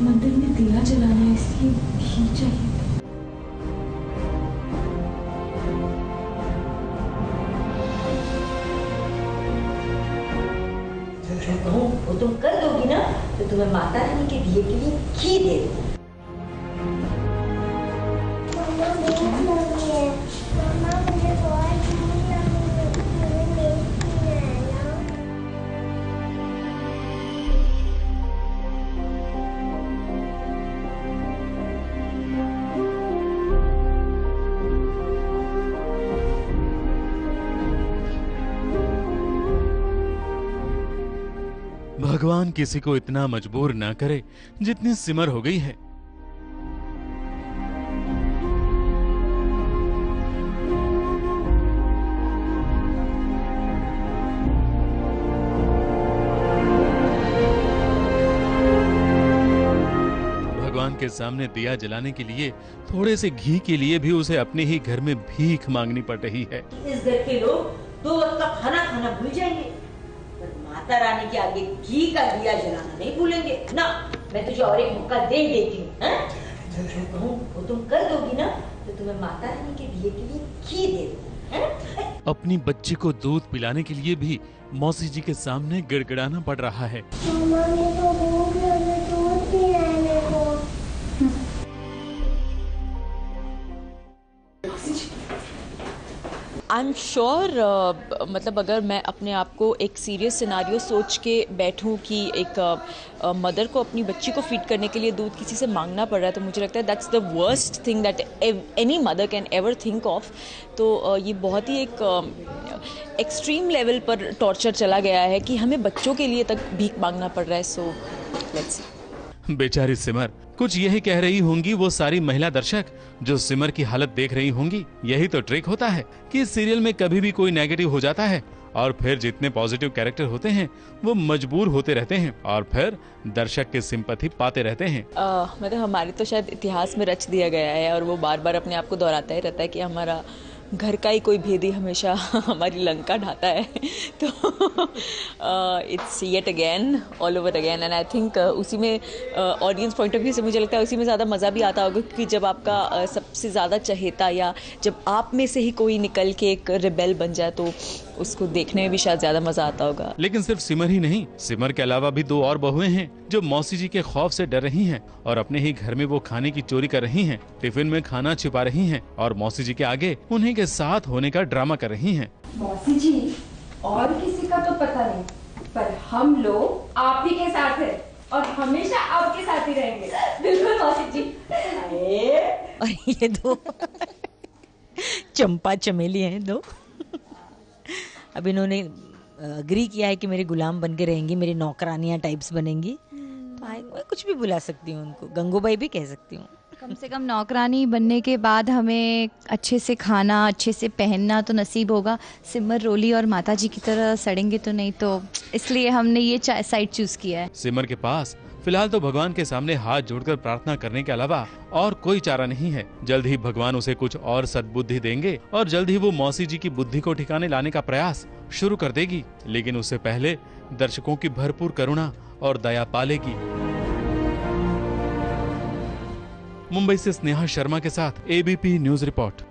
मंदिर में दिया जलाना है, इसलिए घी चाहिए। वो तुम कर दोगी ना तो तुम्हें माता रानी के दिए के लिए घी दे दूँ। भगवान किसी को इतना मजबूर ना करे जितनी सिमर हो गई है। भगवान के सामने दिया जलाने के लिए थोड़े से घी के लिए भी उसे अपने ही घर में भीख मांगनी पड़ रही है। इस घर के लोग 2 वक्त का खाना खाना भूल जाएंगे, माता रानी के आगे घी का दिया जलाना नहीं भूलेंगे ना। मैं तुझे और एक मौका दे देती हूँ। वो तुम कर दोगी ना तो तुम्हें माता रानी के दिए के लिए घी दे दूँ। अपनी बच्ची को दूध पिलाने के लिए भी मौसी जी के सामने गिड़गिड़ाना पड़ रहा है। आई एम श्योर मतलब अगर मैं अपने आप को एक सीरियस सिनारियो सोच के बैठूं कि एक मदर को अपनी बच्ची को फीड करने के लिए दूध किसी से मांगना पड़ रहा है, तो मुझे लगता है that's the worst thing that any mother can ever think of. तो ये बहुत ही एक एक्सट्रीम लेवल पर टॉर्चर चला गया है कि हमें बच्चों के लिए तक भीख मांगना पड़ रहा है। So let's see. बेचारी सिमर कुछ यही कह रही होंगी वो सारी महिला दर्शक जो सिमर की हालत देख रही होंगी। यही तो ट्रिक होता है कि इस सीरियल में कभी भी कोई नेगेटिव हो जाता है और फिर जितने पॉजिटिव कैरेक्टर होते हैं वो मजबूर होते रहते हैं और फिर दर्शक की सिंपैथी पाते रहते हैं। मतलब हमारे तो शायद इतिहास में रच दिया गया है और वो बार बार अपने आप को दोहराता ही रहता है कि हमारा घर का ही कोई भेदी हमेशा हमारी लंका ढाता है। तो it's yet again all over again and I think उसी में ऑडियंस पॉइंट ऑफ व्यू से मुझे लगता है उसी में ज़्यादा मज़ा भी आता होगा, क्योंकि जब आपका सबसे ज़्यादा चहेता या जब आप में से ही कोई निकल के एक रिबेल बन जाए तो उसको देखने में भी शायद ज्यादा मजा आता होगा। लेकिन सिर्फ सिमर ही नहीं, सिमर के अलावा भी 2 और बहुएं हैं जो मौसी जी के खौफ से डर रही हैं और अपने ही घर में वो खाने की चोरी कर रही हैं, टिफिन में खाना छिपा रही हैं और मौसी जी के आगे उन्हीं के साथ होने का ड्रामा कर रही हैं। मौसी जी और किसी का तो पता नहीं, पर हम लोग आप ही के साथ हैं और हमेशा आपके साथ ही रहेंगे। बिल्कुल मौसी जी। और ये 2 चंपा चमेली हैं 2। अब इन्होंने अग्री किया है कि मेरे गुलाम बन के रहेंगी, मेरी नौकरानियां टाइप्स बनेंगी। तो मैं कुछ भी बुला सकती हूँ उनको, गंगूबाई भी कह सकती हूँ। कम से कम नौकरानी बनने के बाद हमें अच्छे से खाना, अच्छे से पहनना तो नसीब होगा। सिमर रोली और माता जी की तरह सड़ेंगे तो नहीं, तो इसलिए हमने ये साइड चूज किया है। सिमर के पास फिलहाल तो भगवान के सामने हाथ जोड़कर प्रार्थना करने के अलावा और कोई चारा नहीं है। जल्द ही भगवान उसे कुछ और सद्बुद्धि देंगे और जल्द ही वो मौसी जी की बुद्धि को ठिकाने लाने का प्रयास शुरू कर देगी, लेकिन उससे पहले दर्शकों की भरपूर करुणा और दया पालेगी। मुंबई से स्नेहा शर्मा के साथ एबीपी न्यूज रिपोर्ट।